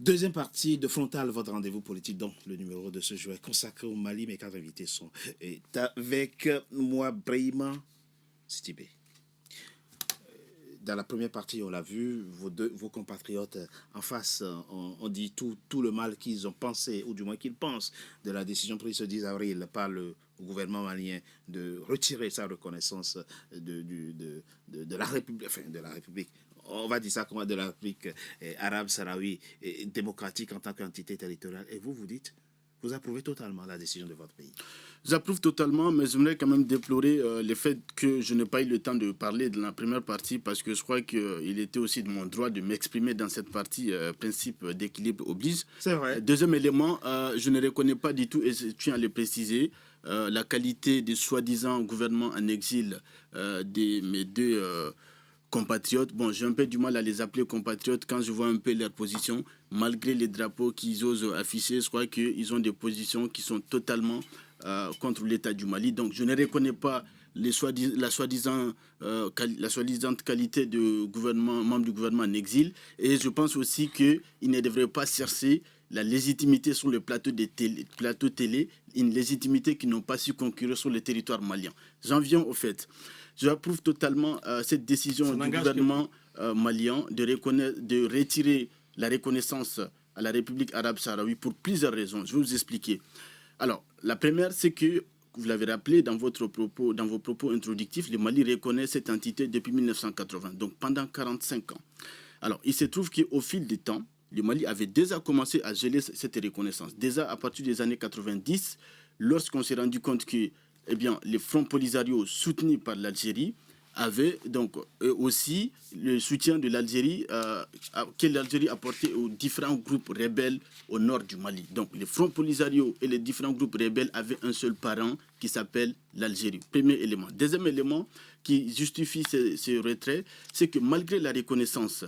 Deuxième partie de Frontal, votre rendez-vous politique, donc le numéro de ce jour est consacré au Mali. Mes quatre invités sont avec moi, Brahima Sidibé. Dans la première partie, on l'a vu, vos compatriotes en face ont dit tout le mal qu'ils ont pensé, ou du moins qu'ils pensent, de la décision prise ce 10 avril par le gouvernement malien de retirer sa reconnaissance de la République, enfin de la République, on va dire ça comment, de la République arabe sahraoui démocratique en tant qu'entité territoriale. Et vous dites, vous approuvez totalement la décision de votre pays. J'approuve totalement, mais j'aimerais quand même déplorer le fait que je n'ai pas eu le temps de parler de la première partie parce que je crois qu'il était aussi de mon droit de m'exprimer dans cette partie. Principe d'équilibre oblige. C'est vrai. Deuxième élément, je ne reconnais pas du tout, et je tiens à le préciser, la qualité des soi-disant gouvernements en exil de mes deux compatriotes. Bon, j'ai un peu du mal à les appeler compatriotes quand je vois un peu leur position. Malgré les drapeaux qu'ils osent afficher, je crois qu'ils ont des positions qui sont totalement contre l'État du Mali. Donc je ne reconnais pas la soi-disant qualité de gouvernement, membre du gouvernement en exil. Et je pense aussi qu'ils ne devraient pas chercher la légitimité sur le plateau télé, une légitimité qu'ils n'ont pas su concourir sur le territoire malien. J'en viens au fait. J'approuve totalement cette décision du gouvernement malien de retirer la reconnaissance à la République arabe sahraoui pour plusieurs raisons. Je vais vous expliquer. Alors, la première, c'est que, vous l'avez rappelé dans vos propos introductifs, le Mali reconnaît cette entité depuis 1980, donc pendant 45 ans. Alors, il se trouve qu'au fil du temps, le Mali avait déjà commencé à geler cette reconnaissance. Déjà à partir des années 90, lorsqu'on s'est rendu compte que les fronts Polisario soutenus par l'Algérie avaient donc aussi le soutien de l'Algérie que l'Algérie apportait aux différents groupes rebelles au nord du Mali. Donc les fronts Polisario et les différents groupes rebelles avaient un seul parent qui s'appelle l'Algérie. Premier élément. Deuxième élément qui justifie ce retrait, c'est que malgré la reconnaissance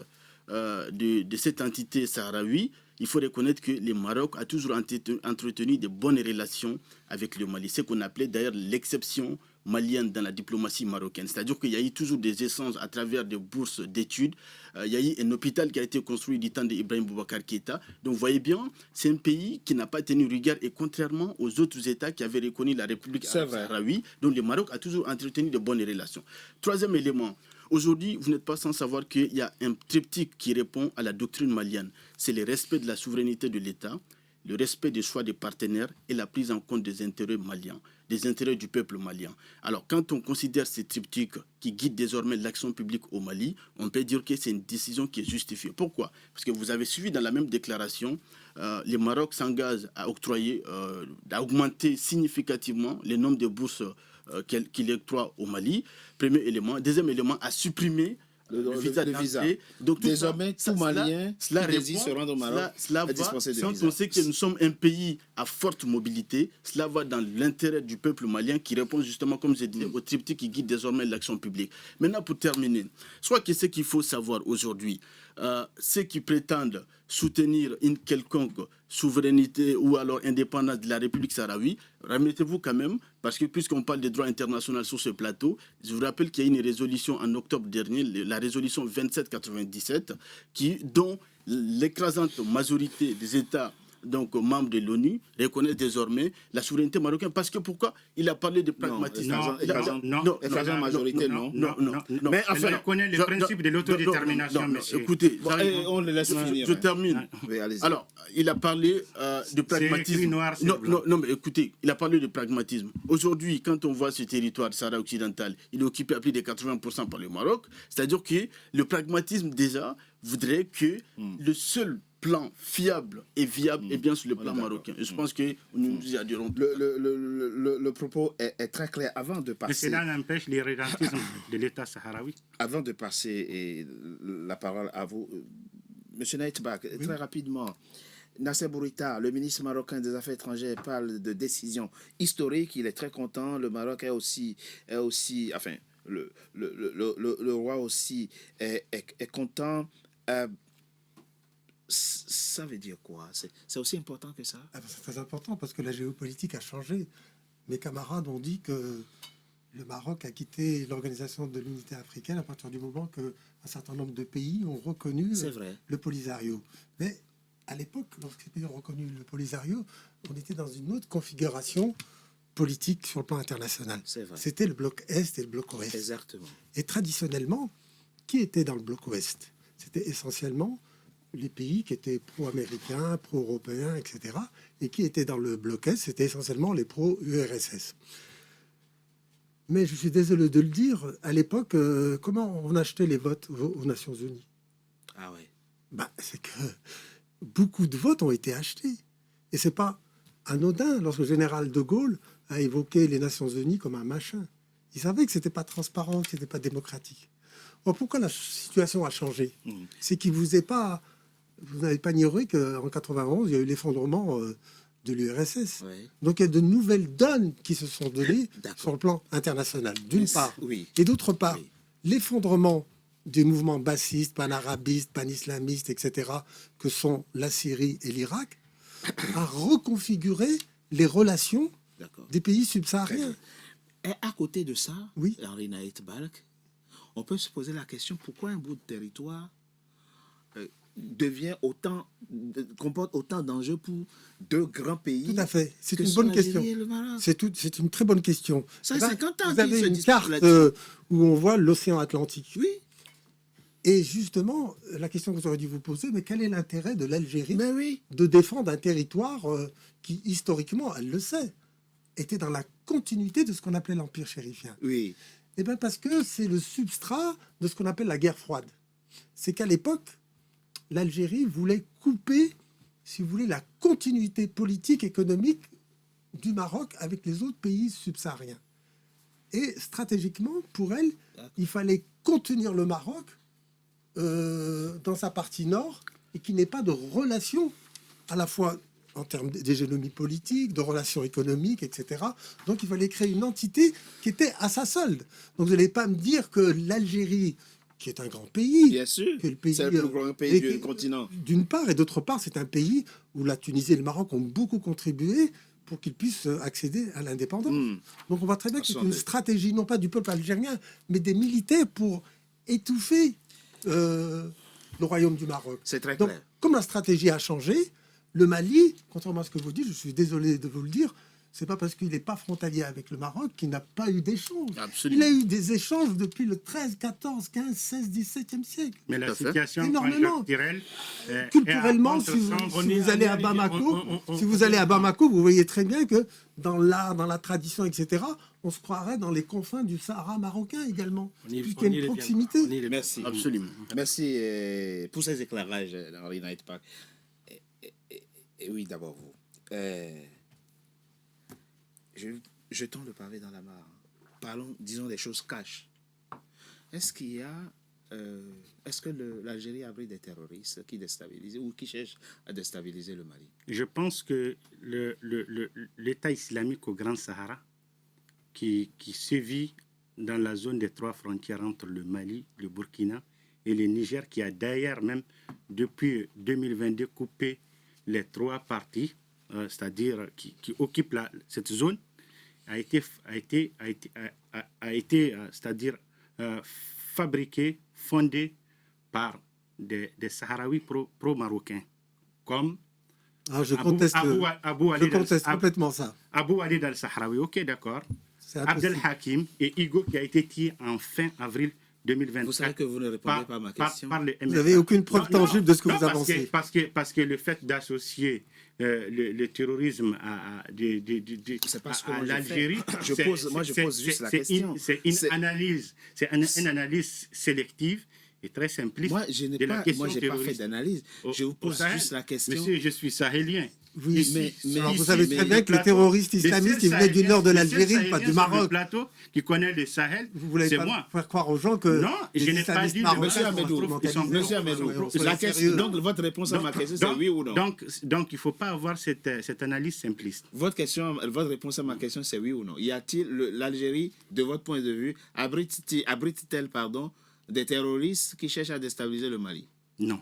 de cette entité sahraoui, il faut reconnaître que le Maroc a toujours entretenu de bonnes relations avec le Mali. C'est ce qu'on appelait d'ailleurs l'exception malienne dans la diplomatie marocaine. C'est-à-dire qu'il y a eu toujours des échanges à travers des bourses d'études. Il y a eu un hôpital qui a été construit du temps d'Ibrahim Boubacar Keïta. Donc vous voyez bien, c'est un pays qui n'a pas tenu rigueur et contrairement aux autres États qui avaient reconnu la République sahraoui, donc le Maroc a toujours entretenu de bonnes relations. Troisième élément, aujourd'hui, vous n'êtes pas sans savoir qu'il y a un triptyque qui répond à la doctrine malienne. C'est le respect de la souveraineté de l'État, le respect des choix des partenaires et la prise en compte des intérêts maliens, des intérêts du peuple malien. Alors, quand on considère ces triptyques qui guident désormais l'action publique au Mali, on peut dire que c'est une décision qui est justifiée. Pourquoi? Parce que vous avez suivi dans la même déclaration, le Maroc s'engage à octroyer, à augmenter significativement le nombre de bourses qu'il octroie au Mali. Premier élément. Deuxième élément, à supprimer le visa. Donc désormais, tout Malien qui désire se rendre au Maroc cela va, dispenser de visa. On sait que nous sommes un pays à forte mobilité. Cela va dans l'intérêt du peuple malien qui répond justement, comme je disais, au triptyque qui guide désormais l'action publique. Maintenant, pour terminer, je crois que ce qu'il faut savoir aujourd'hui, ceux qui prétendent soutenir une quelconque souveraineté ou alors indépendance de la République sahraoui, remettez-vous quand même, parce que puisqu'on parle de droit international sur ce plateau, je vous rappelle qu'il y a une résolution en octobre dernier, la résolution 2797, dont l'écrasante majorité des États donc membres de l'ONU reconnaissent désormais la souveraineté marocaine. Parce que pourquoi? Il a parlé de pragmatisme. Non, majorité, non. Mais enfin, elle reconnaît le principe de l'autodétermination, monsieur. Écoutez, on le laisse finir. Je termine. Alors, il a parlé de pragmatisme. Non, mais écoutez, il a parlé de pragmatisme. Aujourd'hui, quand on voit ce territoire Sahara occidental, il est occupé à plus de 80% par le Maroc. C'est-à-dire que le pragmatisme, déjà, voudrait que le seul plan fiable et viable est bien sur le plan marocain. Et je pense que nous y adhérons. Le propos est très clair. Avant de passer... Mais cela n'empêche l'irrédentisme de l'État sahraoui. Avant de passer la parole à vous, M. Naïtbach, très rapidement, Nasser Bourita, le ministre marocain des Affaires étrangères, parle de décision historique. Il est très content. Le Maroc est aussi enfin, le roi aussi est content. Ça veut dire quoi? C'est aussi important que ça? C'est très important parce que la géopolitique a changé. Mes camarades ont dit que le Maroc a quitté l'Organisation de l'Unité africaine à partir du moment qu'un certain nombre de pays ont reconnu le Polisario. Mais à l'époque, lorsque ces pays ont reconnu le Polisario, on était dans une autre configuration politique sur le plan international. C'est vrai. C'était le bloc Est et le bloc Ouest. Exactement. Et traditionnellement, qui était dans le bloc Ouest? C'était essentiellement les pays qui étaient pro-américains, pro-européens, etc. Et qui étaient dans le bloc Est, c'était essentiellement les pro-URSS. Mais je suis désolé de le dire, à l'époque, comment on achetait les votes aux Nations Unies? Ah ouais. C'est que beaucoup de votes ont été achetés. Et c'est pas anodin lorsque le général de Gaulle a évoqué les Nations Unies comme un machin. Il savait que c'était pas transparent, que c'était pas démocratique. Or, pourquoi la situation a changé? C'est qu'il vous n'avez pas ignoré qu'en 91, il y a eu l'effondrement de l'URSS. Ouais. Donc, il y a de nouvelles donnes qui se sont données D'accord. sur le plan international, d'une part. Oui. Et d'autre part, Oui. l'effondrement des mouvements bassistes, panarabistes, panislamistes, etc., que sont la Syrie et l'Irak, a reconfiguré les relations D'accord. des pays subsahariens. Et à côté de ça, Oui. Henri Naït Balk, on peut se poser la question pourquoi un bout de territoire comporte autant d'enjeux pour deux grands pays. Tout à fait. C'est que une sont bonne l'Algérie question. et le Maroc. C'est une très bonne question. Ça fait Là, 50 ans vous qu'ils avez se une disputent carte là-dessus. où on voit l'océan Atlantique. Oui, Et justement, la question que vous auriez dû vous poser, mais quel est l'intérêt de l'Algérie mais oui. de défendre un territoire qui, historiquement, elle le sait, était dans la continuité de ce qu'on appelait l'Empire chérifien? Oui. Eh bien, parce que c'est le substrat de ce qu'on appelle la guerre froide. C'est qu'à l'époque, l'Algérie voulait couper, si vous voulez, la continuité politique, économique du Maroc avec les autres pays subsahariens. Et stratégiquement, pour elle, il fallait contenir le Maroc dans sa partie nord et qu'il n'ait pas de relation à la fois en termes d'hégémonie politique, de relations économiques, etc. Donc il fallait créer une entité qui était à sa solde. Donc vous n'allez pas me dire que l'Algérie, qui est un grand pays, Bien sûr. que le pays, C'est le plus grand pays du continent. d'une part, et d'autre part, c'est un pays où la Tunisie et le Maroc ont beaucoup contribué pour qu'ils puissent accéder à l'indépendance. Donc on voit très bien que c'est une stratégie, non pas du peuple algérien, mais des militaires pour étouffer le royaume du Maroc. C'est très Donc, clair. comme la stratégie a changé, le Mali, contrairement à ce que vous dites, je suis désolé de vous le dire, c'est pas parce qu'il n'est pas frontalier avec le Maroc qu'il n'a pas eu d'échanges. Absolument. Il a eu des échanges depuis le 13, 14, 15, 16, 17e siècle. Mais la Tout à fait. situation Énormément. conjoncturelle Culturellement, si vous allez à Bamako, vous voyez très bien que dans l'art, dans la tradition, etc., on se croirait dans les confins du Sahara marocain également, puisqu'il y a une proximité. Merci. Absolument. Merci pour ces éclairages, Henri Naït Balk. Et oui, d'abord vous. Jetons le pavé dans la mare. Parlons, disons des choses cash. Est-ce que l'Algérie abrite des terroristes qui déstabilisent ou qui cherchent à déstabiliser le Mali? Je pense que l'État islamique au Grand Sahara, qui sévit dans la zone des trois frontières entre le Mali, le Burkina et le Niger, qui a d'ailleurs même depuis 2022 coupé les trois parties, c'est-à-dire qui occupent cette zone, a été c'est-à-dire fabriqué, fondé par des Sahraouis pro-marocains, comme Je conteste complètement ça. Abou Ali al-Sahraoui, ok, d'accord. C'est impossible. Abdel Hakim et Igo, qui a été tué en fin avril 2024. Vous savez que vous ne répondez pas à ma question. Par le Vous MFA. n'avez aucune preuve tangible de ce que vous avancez. Parce que le fait d'associer le terrorisme à l'Algérie, Je pose juste la question. C'est une analyse sélective et très simpliste. Moi, je n'ai pas fait d'analyse. Je vous pose juste la question. Monsieur, je suis sahélien. Oui, mais alors vous savez très bien que les terroristes islamistes, ils venaient du nord de l'Algérie, pas du Maroc. Le plateau qui connaît le Sahel, Vous voulez c'est pas moi. faire croire aux gens que Non, je n'ai pas dit. Monsieur Amédou, la question, donc votre réponse à ma question, c'est oui ou non? Donc, il ne faut pas avoir cette analyse simpliste. Votre réponse à ma question, c'est oui ou non? Y a-t-il l'Algérie, de votre point de vue, abrite-t-elle des terroristes qui cherchent à déstabiliser le Mali? Non.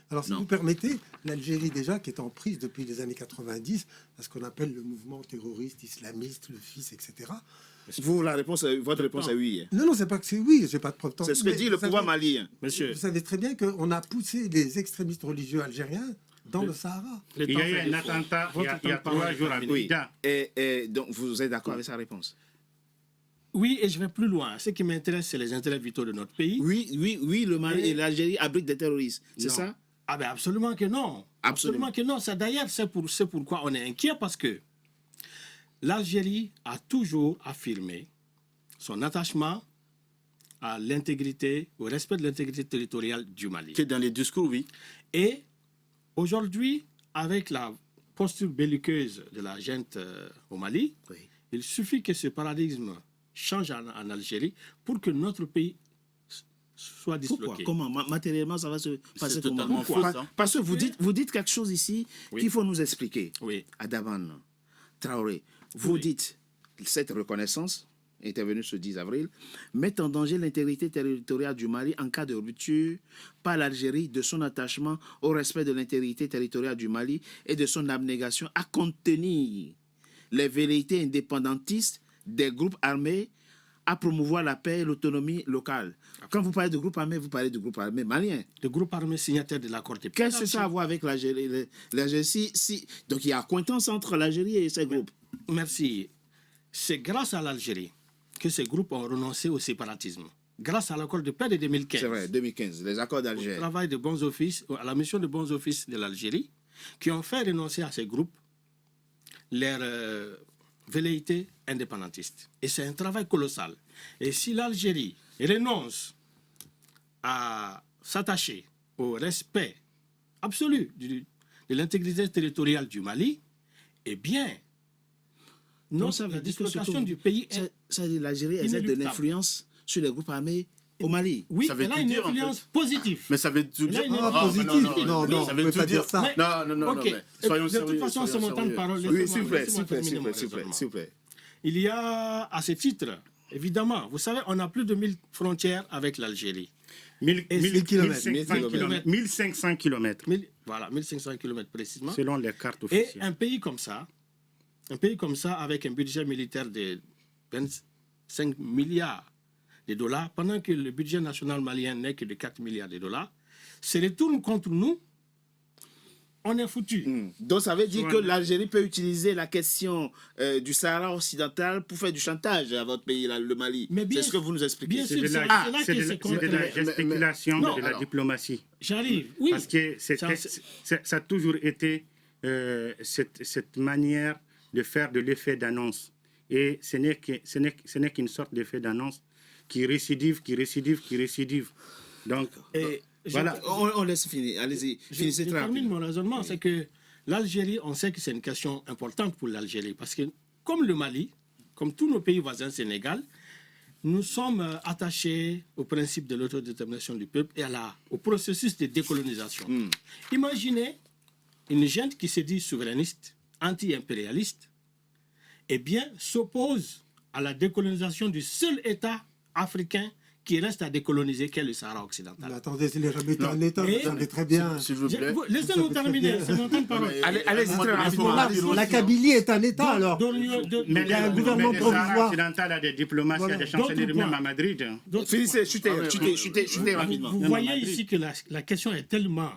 Alors, si vous permettez, l'Algérie, déjà, qui est en prise depuis les années 90, à ce qu'on appelle le mouvement terroriste islamiste, le FIS, etc., Vous, votre réponse est oui. Non, non, c'est pas que c'est oui, j'ai pas de preuve. C'est ce que dit le pouvoir malien. Monsieur, Vous savez très bien qu'on a poussé les extrémistes religieux algériens dans le Sahara. il y a eu un attentat il y a 3 jours à Oui. Bida. Et donc, vous êtes d'accord avec sa réponse? Oui, et je vais plus loin. Ce qui m'intéresse, c'est les intérêts vitaux de notre pays. Oui, le Mali et l'Algérie abritent des terroristes. C'est Non. ça? Ah ben absolument que non. Absolument. Absolument que non. Ça, d'ailleurs, c'est pourquoi on est inquiet, parce que l'Algérie a toujours affirmé son attachement à l'intégrité, au respect de l'intégrité territoriale du Mali. Qui est dans les discours, oui. Et aujourd'hui, avec la posture belliqueuse de la junte au Mali, Oui. il suffit que ce paradigme change en Algérie pour que notre pays soit Pourquoi? disloqué. Comment? Matériellement, ça va se passer comment? totalement faux, ça. Parce que vous dites quelque chose ici Oui. qu'il faut nous expliquer. Oui. Adaban Traoré, vous Oui. dites cette reconnaissance intervenue ce 10 avril met en danger l'intégrité territoriale du Mali en cas de rupture par l'Algérie de son attachement au respect de l'intégrité territoriale du Mali et de son abnégation à contenir les velléités indépendantistes des groupes armés à promouvoir la paix et l'autonomie locale. Quand vous parlez de groupe armé, vous parlez de groupe armé malien. Le groupe armé signataire de l'accord de paix. Qu'est-ce que ça a à voir avec l'Algérie? Donc il y a accointance entre l'Algérie et ces groupes. Merci. C'est grâce à l'Algérie que ces groupes ont renoncé au séparatisme. Grâce à l'accord de paix de 2015. C'est vrai, 2015, les accords Au d'Alger. travail de bons offices, à la mission de bons offices de l'Algérie, qui ont fait renoncer à ces groupes leurs velléités indépendantistes. Et c'est un travail colossal. Et si l'Algérie renonce à s'attacher au respect absolu de l'intégrité territoriale du Mali, eh bien, non, ça veut la dire que dislocation surtout- du pays est... Ça dit l'Algérie exerce de inéluctable. l'influence sur les groupes armés au Mali. Oui, Ça veut elle a tout une dire, en influence fait. positive. Mais ça veut tout Là, dire. il est- Ah, positif. Non, non, ça vous veut pouvez tout pas dire ça. Mais- Non, Ok. mais soyons De sérieux. toute façon, c'est soyons mon temps de sérieux. parole. Oui, s'il vous plaît, Laissez-moi terminer mon s'il vous plaît. raisonnement. Il y a, à ce titre, évidemment, vous savez, on a plus de 1000 frontières avec l'Algérie. 1500 kilomètres, Voilà, 1500 km précisément. selon les cartes Et officielles. un pays comme ça, avec un budget militaire de 25 milliards de dollars, pendant que le budget national malien n'est que de 4 milliards de dollars, se retourne contre nous, on est foutu. Donc ça veut dire que l'Algérie peut utiliser la question du Sahara occidental pour faire du chantage à votre pays, là, le Mali. Mais bien C'est ce que vous nous expliquez. bien C'est sûr, de c'est la, là c'est que de c'est la- contre- c'est de la mais- gesticulation, non, de la alors- diplomatie. J'arrive, oui. Parce que ça a toujours été cette manière de faire de l'effet d'annonce. Et ce n'est qu'une sorte d'effet d'annonce qui récidive. Donc, Et voilà. On laisse finir. Allez-y, finissez je très termine rapidement. mon raisonnement, c'est que l'Algérie, on sait que c'est une question importante pour l'Algérie, parce que comme le Mali, comme tous nos pays voisins Sénégal, nous sommes attachés au principe de l'autodétermination du peuple et au processus de décolonisation. Imaginez une gente qui se dit souverainiste, anti-impérialiste, eh bien, s'oppose à la décolonisation du seul État africain qui reste à décoloniser, qui est le Sahara occidental. Mais attendez, c'est les remettez en état, Et- vous savez très bien. S'il vous plaît. Laissez-nous terminer, c'est mon temps de parole. Allez-y très À ce rapidement. moment-là, la Kabylie est un État, alors. Mais Il y a un le gouvernement mais le Sahara provisoire. occidental a des diplomaties, Voilà. il y a des chanceliers D'autres même points. à Madrid. Finissez, chutez rapidement. Vous Non, voyez Madrid. ici que la question est tellement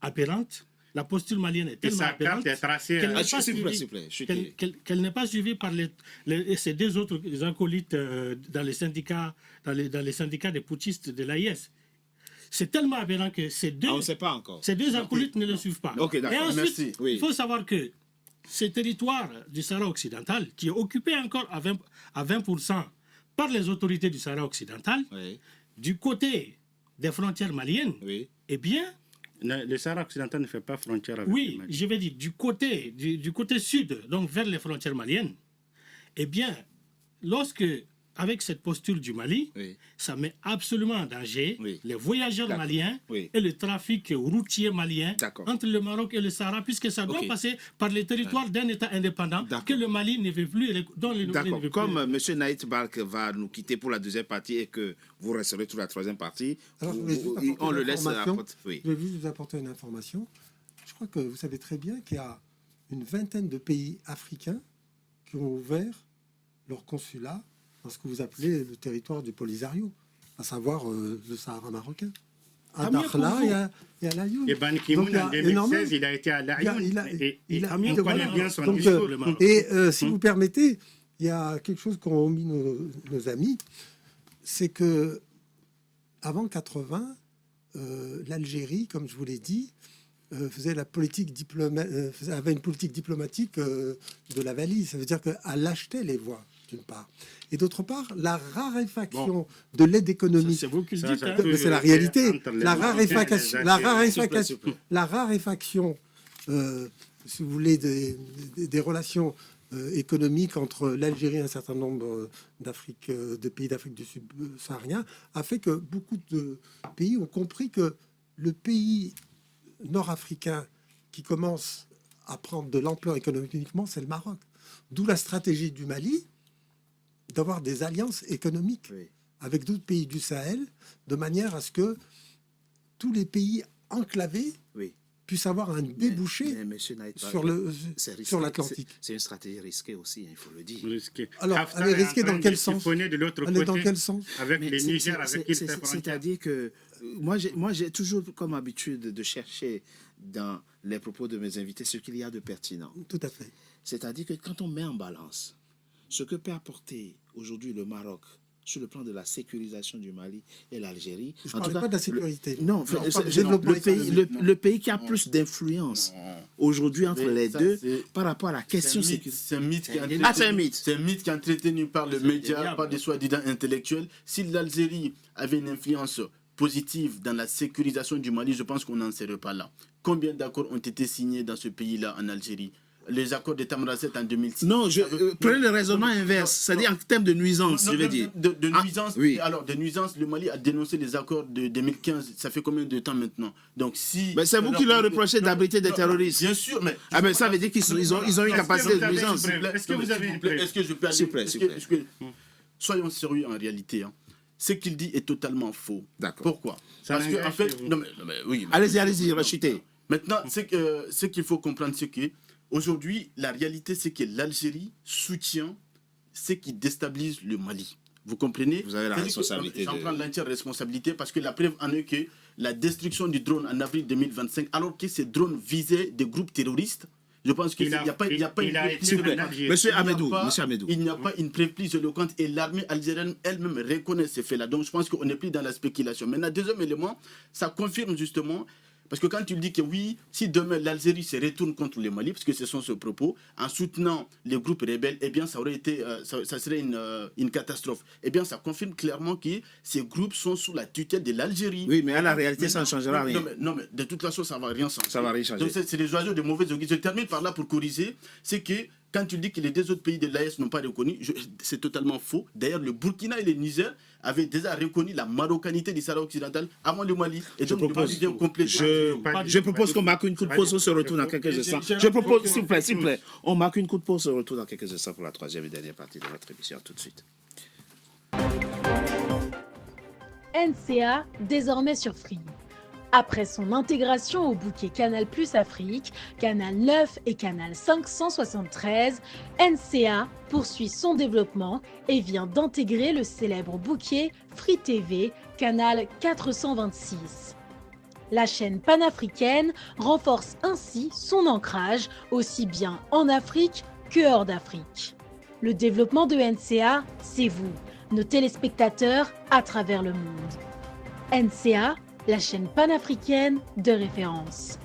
aberrante, la posture malienne est Et tellement sa carte aberrante est tracée. qu'elle n'est pas S'il vous plaît, suivie- s'il vous plaît, chutez. qu'elle n'est pas suivie par ces deux autres acolytes dans les syndicats des putschistes de l'AIS. C'est tellement aberrant que ces deux, On ne sait pas encore. ces deux acolytes ne le suivent pas. Ok, d'accord. Et ensuite, Merci. Oui. il faut savoir que ce territoire du Sahara occidental, qui est occupé encore à 20% par les autorités du Sahara occidental, Oui, du côté des frontières maliennes, oui. eh bien, Le Sahara occidental ne fait pas frontière avec le oui, Mali. je vais dire du côté sud, donc vers les frontières maliennes, eh bien, lorsque, avec cette posture du Mali, Oui. ça met absolument en danger Oui. les voyageurs D'accord. maliens Oui. et le trafic routier malien D'accord. entre le Maroc et le Sahara, puisque ça doit Ok. passer par les territoires d'un État indépendant D'accord. que le Mali ne veut plus, dont le Mali ne D'accord. veut plus. Comme M. Naït Balk va nous quitter pour la deuxième partie et que vous resterez toute la troisième partie, Alors, je voulais juste apporter on le une laisse information. après. Oui. Je vais juste vous apporter une information. Je crois que vous savez très bien qu'il y a une vingtaine de pays africains qui ont ouvert leur consulat dans ce que vous appelez le territoire du Polisario, à savoir le Sahara marocain. À Tant mieux pour Dakhla vous. et à Laayoune. Et Ban Donc, Ki-moon, il y a en 2016, énormément- il a été à Laayoune. il a- On il- connaît voilà. bien son Donc, discours. le Maroc. Et si vous permettez, il y a quelque chose qu'ont mis nos amis, c'est que avant 80, l'Algérie, comme je vous l'ai dit, avait une politique diplomatique de la valise. Ça veut dire qu'elle achetait les voix, d'une part. Et d'autre part, la raréfaction de l'aide économique. C'est vous qui le Ça, dites. ça hein. peut- Mais c'est la réalité. entre les La Marocains et les raréfaction, Algériens. la raréfaction, si vous voulez, des relations économiques entre l'Algérie et un certain nombre de pays d'Afrique du subsaharien a fait que beaucoup de pays ont compris que le pays nord-africain qui commence à prendre de l'ampleur économiquement, c'est le Maroc. D'où la stratégie du Mali d'avoir des alliances économiques Oui. avec d'autres pays du Sahel, de manière à ce que tous les pays enclavés Oui. puissent avoir un débouché Mais monsieur Naït, c'est risqué. sur l'Atlantique. C'est une stratégie risquée aussi, il faut le dire. Risqué. Alors, Haftar elle est est en risquée train dans quel de sens siphonner de l'autre Elle est dans côté, quel sens avec Mais les c'est- Niger, c'est- avec qui il c'est- fait frontière. C'est-à-dire que moi, j'ai toujours comme habitude de chercher dans les propos de mes invités ce qu'il y a de pertinent. Tout à fait. C'est-à-dire que quand on met en balance ce que peut apporter aujourd'hui le Maroc sur le plan de la sécurisation du Mali et l'Algérie. Je ne parlais pas de la sécurité. Non, Je parle c'est- du c'est développement le pays, économique. le pays qui a plus d'influence aujourd'hui entre Mais les ça, deux c'est- par rapport à la question sécurité. C'est un mythe qui est Ah, c'est un mythe. C'est un mythe qui est entretenu par le C'est média, indéniable. par des soi-disant intellectuels. Si l'Algérie avait une influence positive dans la sécurisation du Mali, je pense qu'on n'en serait pas là. Combien d'accords ont été signés dans ce pays-là, en Algérie? Les accords de Tamaracet en 2006. Non, prenez le raisonnement inverse, c'est-à-dire en termes de nuisance, Non, je veux non, dire. De Ah, nuisance. oui. Alors, de nuisance, le Mali a dénoncé les accords de 2015. Ça fait combien de temps maintenant? Donc, si. Mais c'est vous qui leur reprochez d'abriter des terroristes. Bien sûr, mais. Ah, mais ça veut dire qu'ils ont une Est-ce que capacité vous de avez nuisance. une preuve Est-ce que vous avez une preuve Est-ce que je peux aller S'il vous plaît, est-ce s'il que- vous est-ce que- Soyons sérieux en réalité. Hein. Ce qu'il dit est totalement faux. D'accord. Pourquoi? Ça Parce que, en n'engage fait. que vous. Non, mais oui. mais- Allez-y, rachetez. Maintenant, ce qu'il faut comprendre, c'est que aujourd'hui, la réalité, c'est que l'Algérie soutient ce qui déstabilise le Mali. Vous comprenez? Vous avez la C'est-à-dire que, responsabilité J'en de- prends l'entière responsabilité parce que la preuve en est que la destruction du drone en avril 2025, alors que ces drones visaient des groupes terroristes, je pense qu'il n'y a pas une il a preuve été plus en éloquente. Algérie. Monsieur Il n'y a Amédou, pas- monsieur Amédou. Il n'y a pas une preuve plus éloquente et l'armée algérienne elle-même reconnaît ces faits-là. Donc je pense qu'on n'est plus dans la spéculation. Maintenant, deuxième élément, ça confirme justement, parce que quand tu dis que oui, si demain l'Algérie se retourne contre le Mali, parce que ce sont ses propos, en soutenant les groupes rebelles, eh bien ça aurait été, ça serait une catastrophe. Eh bien ça confirme clairement que ces groupes sont sous la tutelle de l'Algérie. Oui, mais à la réalité, ça ne changera rien. Non, mais de toute façon, ça ne va rien changer. Ça va rien changer. Donc, c'est des oiseaux de mauvais augure. Je termine par là pour corriger. C'est que quand tu dis que les deux autres pays de l'AES n'ont pas reconnu, c'est totalement faux. D'ailleurs, le Burkina et le Niger avaient déjà reconnu la marocanité du Sahara occidental avant le Mali. Et donc, le Mali vient compléter. Je propose qu'on marque une coup de pause, on se retourne dans quelques instants. Je propose, s'il vous plaît, on marque une coup de pause, on se retrouve dans quelques instants pour la troisième et dernière partie de notre émission. Tout de suite. NCA, désormais sur Free. Après son intégration au bouquet Canal+ Afrique, Canal 9 et Canal 573, NCA poursuit son développement et vient d'intégrer le célèbre bouquet Free TV, Canal 426. La chaîne panafricaine renforce ainsi son ancrage aussi bien en Afrique que hors d'Afrique. Le développement de NCA, c'est vous, nos téléspectateurs à travers le monde. NCA, la chaîne panafricaine de référence.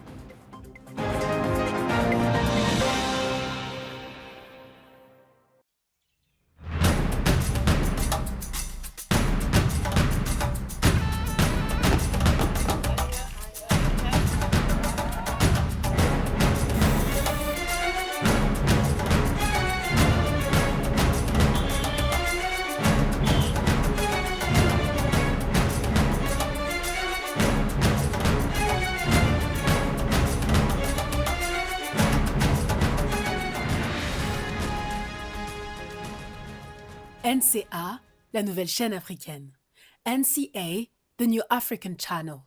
NCA, la nouvelle chaîne africaine. NCA, the New African Channel.